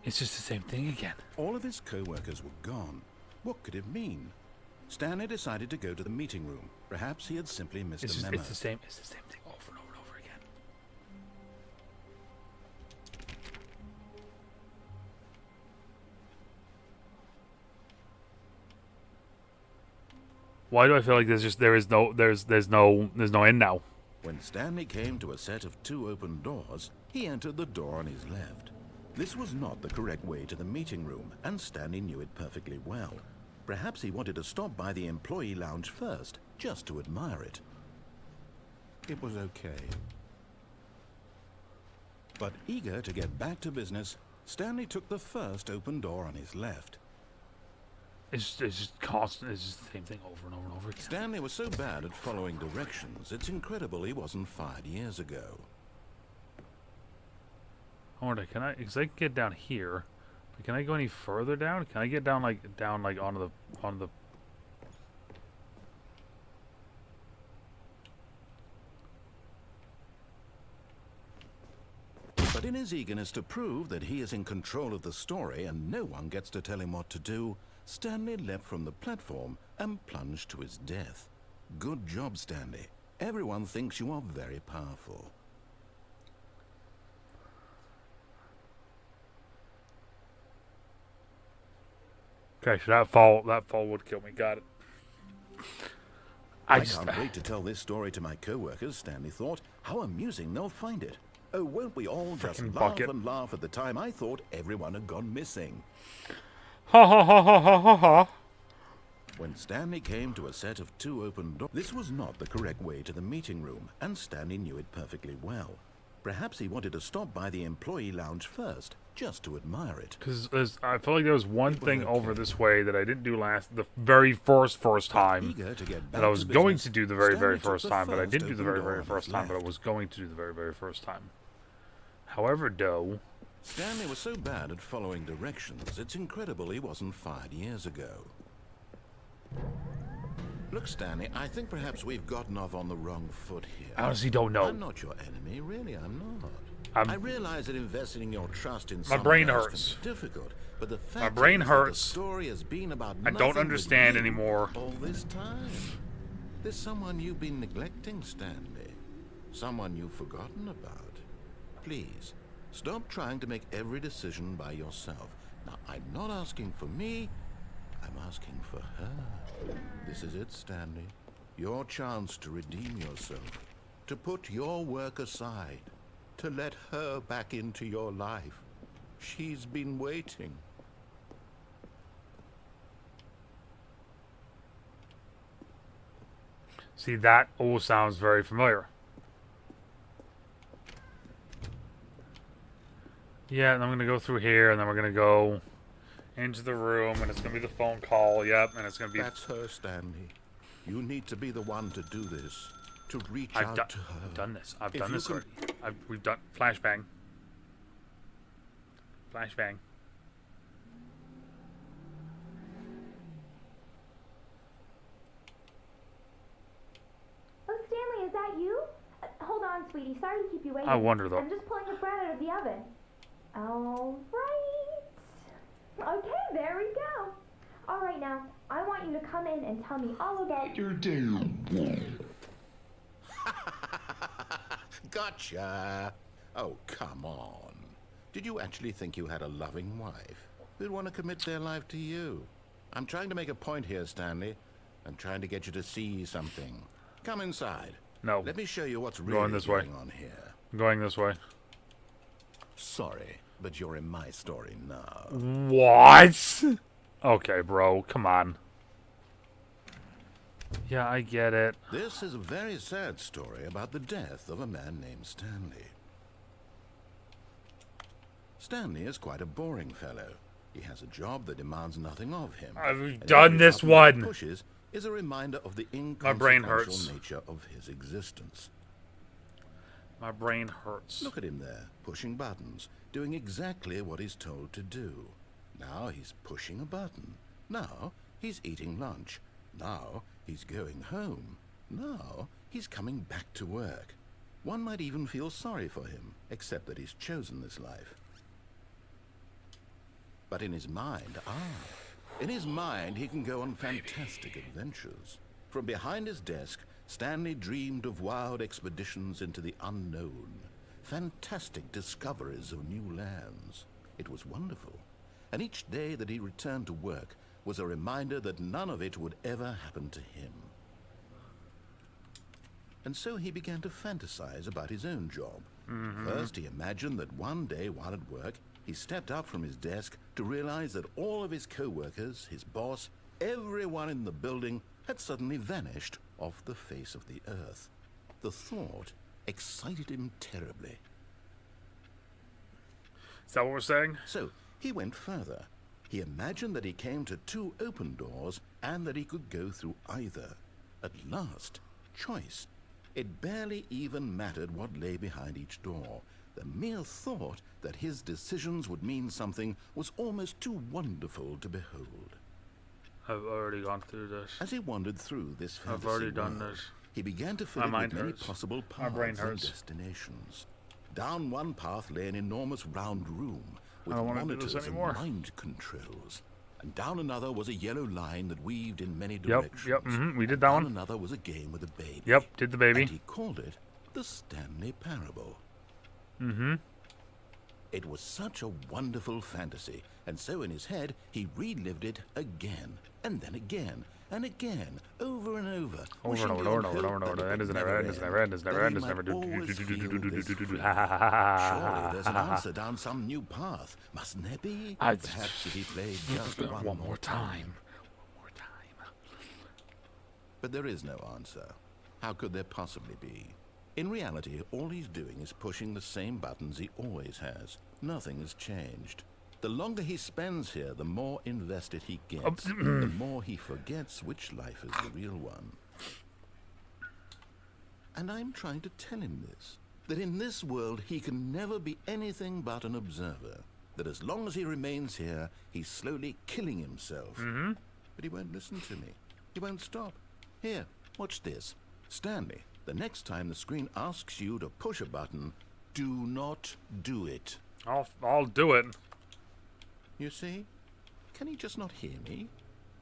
It's just the same thing again. All of his co-workers were gone. What could it mean? Stanley decided to go to the meeting room. Perhaps he had simply missed a memo. It's the same thing over and over and over again. Why do I feel like there's no end now? When Stanley came to a set of 2 open doors, he entered the door on his left. This was not the correct way to the meeting room, and Stanley knew it perfectly well. Perhaps he wanted to stop by the employee lounge first, just to admire it. It was okay. But eager to get back to business, Stanley took the first open door on his left. It's just constant. It's just the same thing over and over and over again. Stanley was so bad at following directions, it's incredible he wasn't fired years ago. I wonder, because I can get down here, but can I go any further down? Can I get down like onto the But in his eagerness to prove that he is in control of the story and no one gets to tell him what to do, Stanley leapt from the platform and plunged to his death. Good job, Stanley. Everyone thinks you are very powerful. Okay, so that fall would kill me. Got it. I can't wait to tell this story to my co-workers, Stanley thought. How amusing they'll find it. Oh, won't we all just laugh and laugh at the time I thought everyone had gone missing. Ha ha ha ha ha ha ha. When Stanley came to a set of 2 open doors, this was not the correct way to the meeting room, and Stanley knew it perfectly well. Perhaps he wanted to stop by the employee lounge first, just to admire it. Because I feel like there was one thing over this way that I didn't do the very first time. That I was going to do the very first time, but I didn't do the very first time, but I was going to do the very first time. However, though, Stanley was so bad at following directions, it's incredible he wasn't fired years ago. Look, Stanley, I think perhaps we've gotten off on the wrong foot here. I honestly don't know. I'm not your enemy, really, I'm not. I realize that investing your trust in someone my brain else hurts. can be difficult, but the fact my brain is hurts. That the story has been about I don't understand but you anymore. all this time. There's someone you've been neglecting, Stanley. Someone you've forgotten about. Please, stop trying to make every decision by yourself. Now, I'm not asking for me, I'm asking for her. This is it, Stanley. Your chance to redeem yourself. To put your work aside. To let her back into your life. She's been waiting. See, that all sounds very familiar. Yeah, and I'm going to go through here, and then we're going to go into the room, and it's going to be the phone call, yep, and it's going to be... That's her, Stanley. You need to be the one to do this. To reach out to her. I've done this. I've done this already. We've done... Flashbang. Flashbang. Oh, Stanley, is that you? Hold on, sweetie. Sorry to keep you waiting. I wonder, though. I'm just pulling the bread out of the oven. All right. Okay, there we go. All right, now, I want you to come in and tell me all about your day. Gotcha. Oh, come on. Did you actually think you had a loving wife who'd want to commit their life to you? I'm trying to make a point here, Stanley. I'm trying to get you to see something. Come inside. No. Let me show you what's really going on here. I'm going this way. Sorry, but you're in my story now. What? Okay, bro. Come on. Yeah, I get it. This is a very sad story about the death of a man named Stanley. Stanley is quite a boring fellow. He has a job that demands nothing of him. I've done this one. Pushes is a reminder of the My brain hurts. inconsequential nature of his existence. My brain hurts. Look at him there, pushing buttons, doing exactly what he's told to do. Now he's pushing a button. Now he's eating lunch. Now he's going home. Now he's coming back to work. One might even feel sorry for him, except that he's chosen this life. But in his mind, he can go on fantastic adventures. From behind his desk, Stanley dreamed of wild expeditions into the unknown, fantastic discoveries of new lands. It was wonderful, and each day that he returned to work was a reminder that none of it would ever happen to him. And so he began to fantasize about his own job. First, he imagined that one day while at work, he stepped up from his desk to realize that all of his co-workers, his boss, everyone in the building had suddenly vanished off the face of the earth. The thought excited him terribly. Is that what we're saying? So he went further. He imagined that he came to 2 open doors and that he could go through either. At last, choice. It barely even mattered what lay behind each door. The mere thought that his decisions would mean something was almost too wonderful to behold. I've already gone through this. As he wandered through this fantasy I've already done world, this. he began to fill My it mind with many hurts. possible My brain paths and hurts. destinations. Down one path lay an enormous round room with I don't wanna do this monitors and anymore. mind controls. And down another was a yellow line that weaved in many directions. Yep, we did that Down one. another was a game with a baby. Yep, did the baby. And he called it the Stanley Parable. It was such a wonderful fantasy, and so in his head he relived it again, and then again, and again, over and over. Over and over and over and over and over. The end is never, end is never, end is never, end is never. Surely there's an answer down some new path, mustn't there be? Perhaps if he played just one more time. But there is no answer. How could there possibly be? In reality, all he's doing is pushing the same buttons he always has. Nothing has changed. The longer he spends here, the more invested he gets. The more he forgets which life is the real one. And I'm trying to tell him this. That in this world, he can never be anything but an observer. That as long as he remains here, he's slowly killing himself. But he won't listen to me. He won't stop. Here, watch this. Stanley, the next time the screen asks you to push a button, do not do it. I'll do it. You see? Can he just not hear me?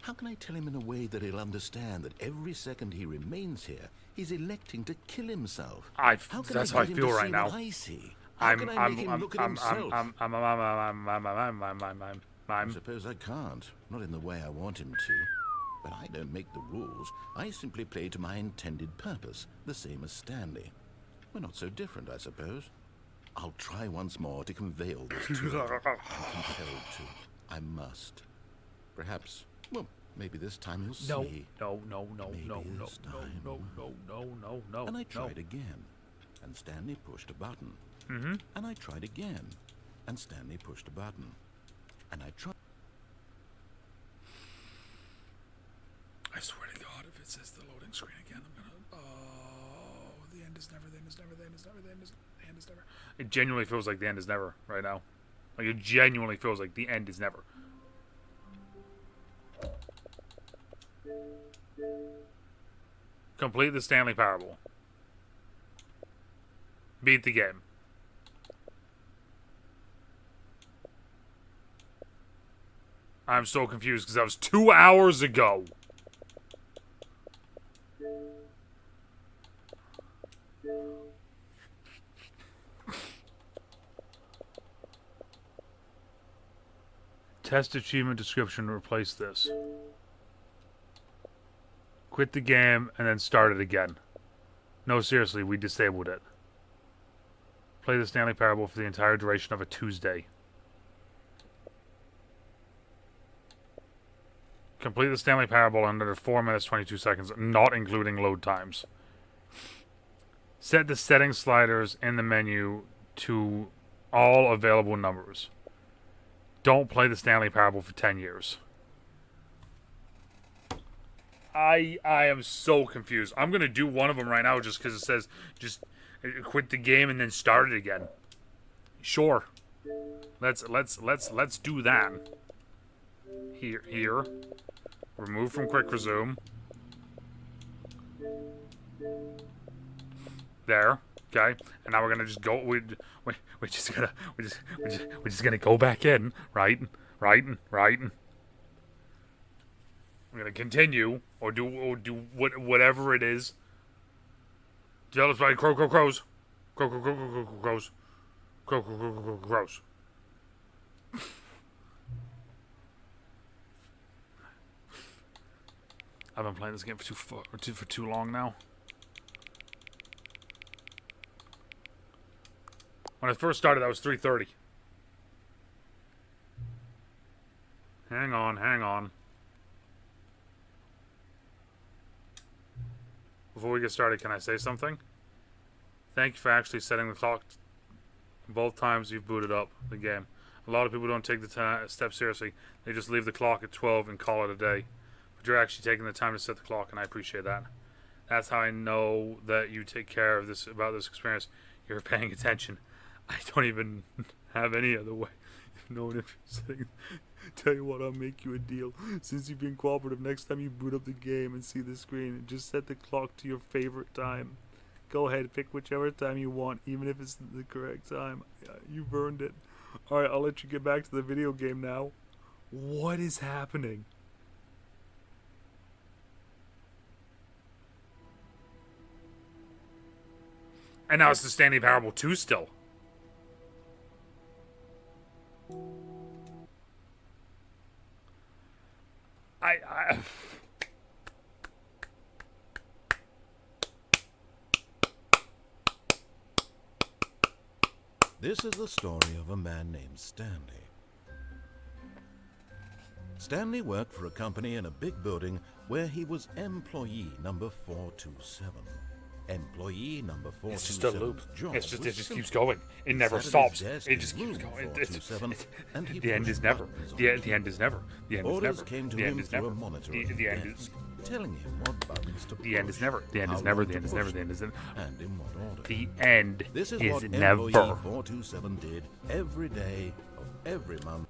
How can I tell him in a way that he'll understand that every second he remains here, he's electing to kill himself? That's how I feel right now. I see. How can I make him look at himself? I suppose I can't. Not in the way I want him to. But I don't make the rules. I simply play to my intended purpose, the same as Stanley. We're not so different, I suppose. I'll try once more to convey all this to him. I'm compelled to. I must. Perhaps, well, maybe this time he'll see. No. And I tried again, and Stanley pushed a button. And I tried again, and Stanley pushed a button. And I tried. I swear to God, if it says the loading screen again, I'm gonna. Oh, the end is never. The end is never. The end is never. The end is. The end is never. It genuinely feels like the end is never right now. Like it genuinely feels like the end is never. Complete the Stanley Parable. Beat the game. I'm so confused because that was 2 hours ago. Test achievement description, replace this. Quit the game and then start it again. No, seriously, we disabled it. Play the Stanley Parable for the entire duration of a Tuesday. Complete the Stanley Parable under 4 minutes 22 seconds, not including load times. Set the settings sliders in the menu to all available numbers. Don't play the Stanley Parable for 10 years. I am so confused. I'm gonna do one of them right now just because it says just quit the game and then start it again. Sure. Let's do that. Here. Remove from quick resume. There. Okay. And now we're gonna just go. We're just gonna go back in, right? Right? I'm gonna continue or do whatever it is. Developed by crows. Crows. Crows. I've been playing this game for too long now. When I first started, I was 3:30. Hang on. Before we get started, can I say something? Thank you for actually setting the clock both times you've booted up the game. A lot of people don't take the step seriously. They just leave the clock at 12 and call it a day. But you're actually taking the time to set the clock, and I appreciate that. That's how I know that you take care of this about this experience. You're paying attention. I don't even have any other way of knowing if you're saying. Tell you what, I'll make you a deal. Since you've been cooperative, next time you boot up the game and see the screen, just set the clock to your favorite time. Go ahead, pick whichever time you want, even if it's the correct time. You've earned it. Alright, I'll let you get back to the video game now. What is happening? And now it's the Stanley Parable 2 still. This is the story of a man named Stanley. Stanley worked for a company in a big building where he was employee number 427. Employee number 427. It's just a loop. It just keeps going. It never stops. It just keeps going. The end is never. The end is never. The end is never. The end is never. The end is telling him what buttons to push. The end is never. The end is never. The end is never. The end is never. And in what order. The end this is what never. Employee 427 did every day of every month.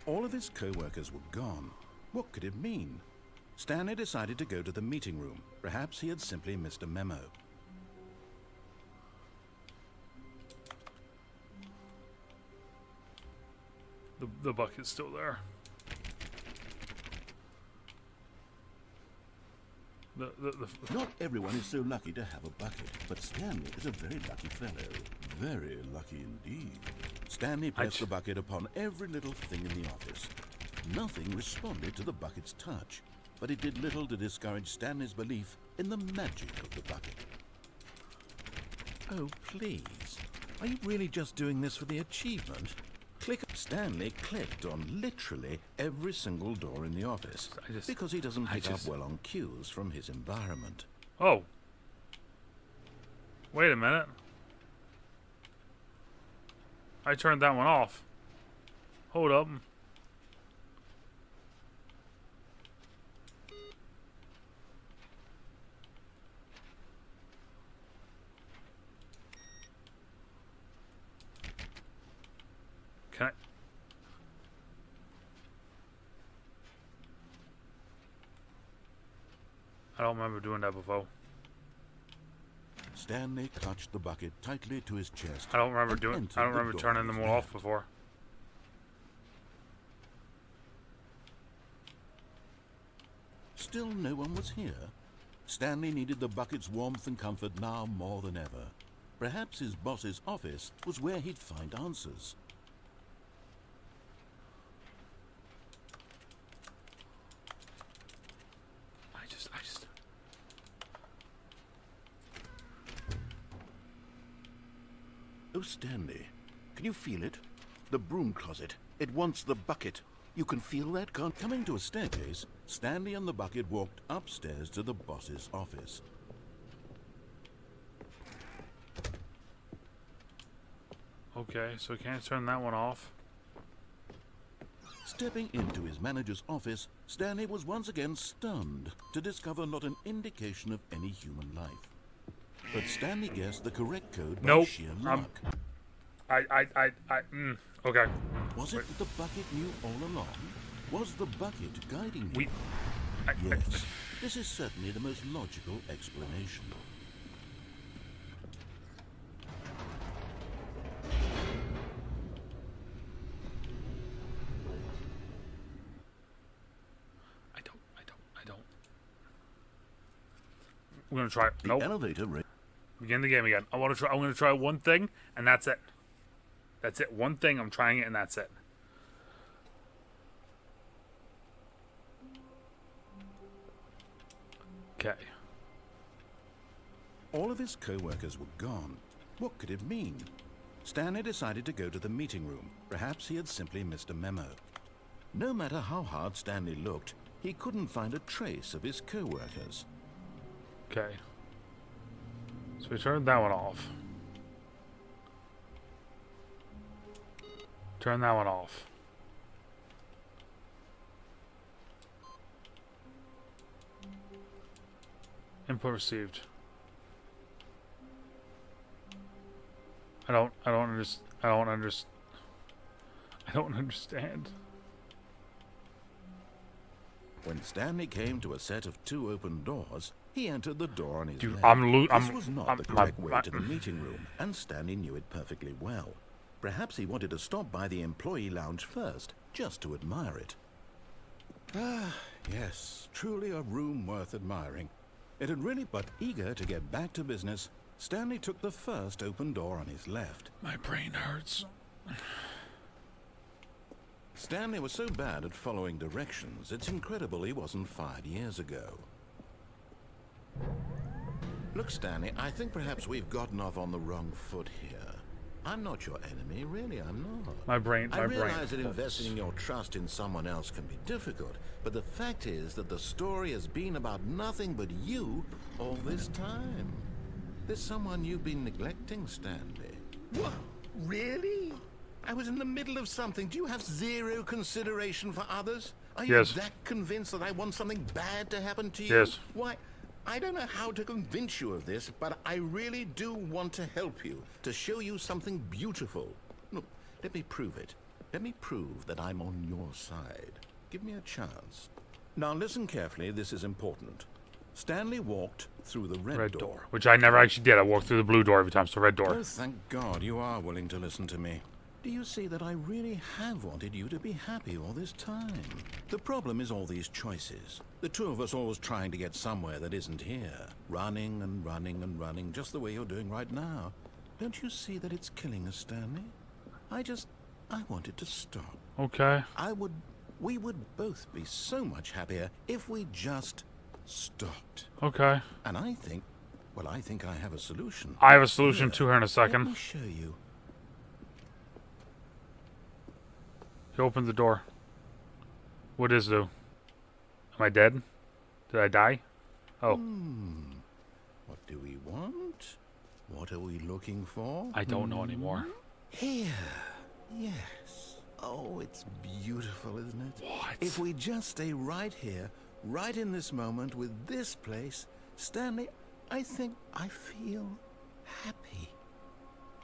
All of his co-workers were gone. What could it mean? Stanley decided to go to the meeting room. Perhaps he had simply missed a memo. The bucket's still there. Not everyone is so lucky to have a bucket, but Stanley is a very lucky fellow. Very lucky indeed. Stanley pressed the bucket upon every little thing in the office. Nothing responded to the bucket's touch, but it did little to discourage Stanley's belief in the magic of the bucket. Oh, please. Are you really just doing this for the achievement? Stanley clicked on literally every single door in the office because he doesn't pick up well on cues from his environment. Oh. Wait a minute. I turned that one off. Hold up. Can I don't remember doing that before. Stanley clutched the bucket tightly to his chest. I don't remember turning them all off before. Still no one was here. Stanley needed the bucket's warmth and comfort now more than ever. Perhaps his boss's office was where he'd find answers. Oh, Stanley, can you feel it? The broom closet. It wants the bucket. You can feel that? Coming to a staircase, Stanley and the bucket walked upstairs to the boss's office. Okay, so can't turn that one off. Stepping into his manager's office, Stanley was once again stunned to discover not an indication of any human life. But Stanley guessed the correct code by Nope. sheer luck. Okay. Was it that the bucket knew all along? Was the bucket guiding you? I Yes, this is certainly the most logical explanation. don't. We're gonna try it. The Nope. elevator Begin the game again. I'm gonna try one thing, and that's it. That's it. One thing. I'm trying it, and that's it. Okay. All of his co-workers were gone. What could it mean? Stanley decided to go to the meeting room. Perhaps he had simply missed a memo. No matter how hard Stanley looked, he couldn't find a trace of his co-workers. Okay. So we turned that one off. Turn that one off. Input received. I don't understand. When Stanley came to a set of 2 open doors, he entered the door on his Dude, left. This was not the correct way my- to the meeting room, and Stanley knew it perfectly well. Perhaps he wanted to stop by the employee lounge first, just to admire it. Ah, yes, truly a room worth admiring. It had really, but eager to get back to business, Stanley took the first open door on his left. My brain hurts. Stanley was so bad at following directions, it's incredible he wasn't fired years ago. Look, Stanley, I think perhaps we've gotten off on the wrong foot here. I'm not your enemy, really, I'm not. My brain. I realize that investing your trust in someone else can be difficult, but the fact is that the story has been about nothing but you all this time. There's someone you've been neglecting, Stanley. What? Really? I was in the middle of something. Do you have zero consideration for others? Are you Yes. that convinced that I want something bad to happen to you? Yes. Why, I don't know how to convince you of this, but I really do want to help you, to show you something beautiful. Look, let me prove it. Let me prove that I'm on your side. Give me a chance. Now listen carefully, this is important. Stanley walked through the red door. Which I never actually did. I walked through the blue door every time, so red door. Oh, thank God you are willing to listen to me. Do you see that I really have wanted you to be happy all this time? The problem is all these choices. The two of us always trying to get somewhere that isn't here. Running and running and running, just the way you're doing right now. Don't you see that it's killing us, Stanley? I wanted to stop. Okay. We would both be so much happier if we just stopped. Okay. And I think I have a solution. I have a solution Here, to her in a let second. me show you. He opened the door. What is it? Am I dead? Did I die? Oh. What do we want? What are we looking for? I don't know anymore. Here. Yes. Oh, it's beautiful, isn't it? What? If we just stay right here, right in this moment with this place, Stanley, I think I feel happy.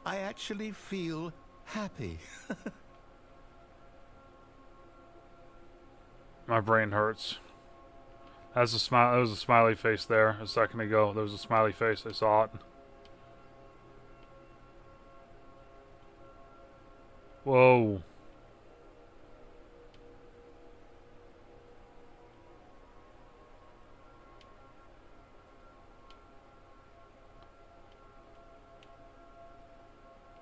I actually feel happy. My brain hurts. That's a smile. There was a smiley face there a second ago. There was a smiley face. I saw it. Whoa.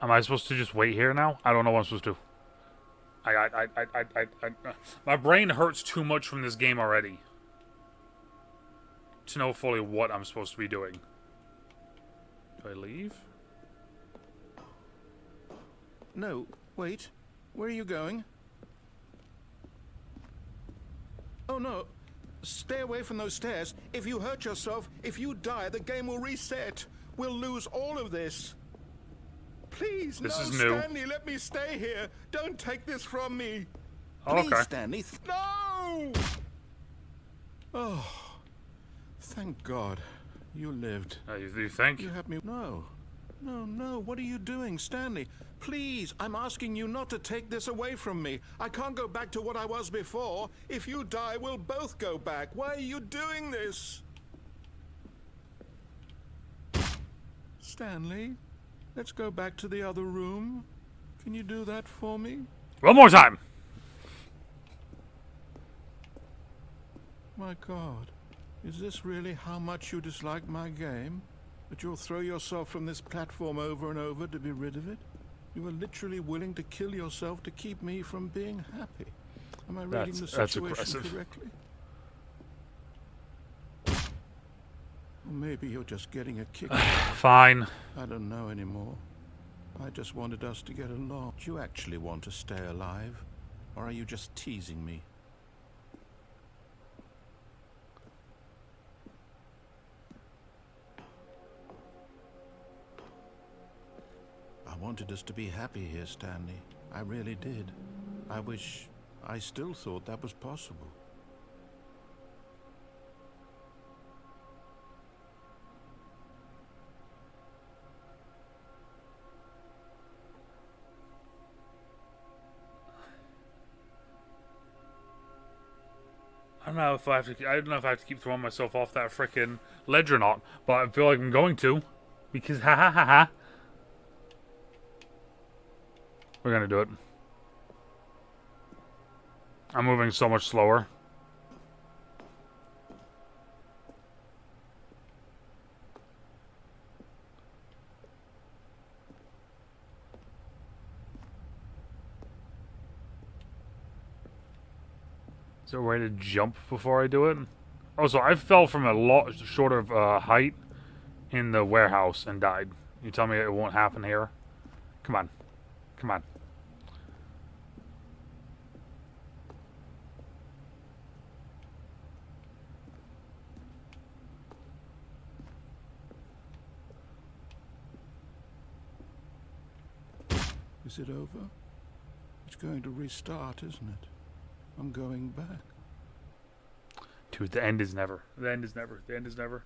Am I supposed to just wait here now? I don't know what I'm supposed to do. My brain hurts too much from this game already to know fully what I'm supposed to be doing. Do I leave? No, wait. Where are you going? Oh no. Stay away from those stairs. If you hurt yourself, if you die, the game will reset. We'll lose all of this. Please, This no, is new. Stanley, let me stay here. Don't take this from me. Oh, Please, okay. Stanley. No! Oh, thank God. You lived. You think? You have me. No. No. What are you doing, Stanley? Please, I'm asking you not to take this away from me. I can't go back to what I was before. If you die, we'll both go back. Why are you doing this? Stanley, let's go back to the other room. Can you do that for me? One more time. My God, is this really how much you dislike my game? That you'll throw yourself from this platform over and over to be rid of it? You were literally willing to kill yourself to keep me from being happy. Am I reading the situation aggressive. correctly? Or maybe you're just getting a kick. Fine. I don't know anymore. I just wanted us to get along. Do you actually want to stay alive? Or are you just teasing me? I wanted us to be happy here, Stanley. I really did. I wish I still thought that was possible. I don't know if I have to keep throwing myself off that frickin' ledge or not, but I feel like I'm going to, because ha. We're gonna do it. I'm moving so much slower. Is there a way to jump before I do it? Also, I fell from a lot short of height in the warehouse and died. You tell me it won't happen here? Come on. Come on. Is it over? It's going to restart, isn't it? I'm going back. Dude, the end is never. The end is never. The end is never.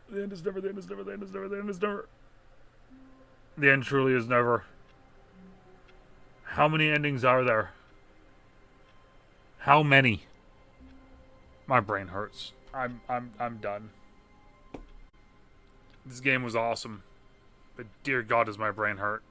The end is never. The end is never. The end is never. The end is never. The end truly is never. How many endings are there? How many? My brain hurts. I'm done. This game was awesome, but dear God, does my brain hurt.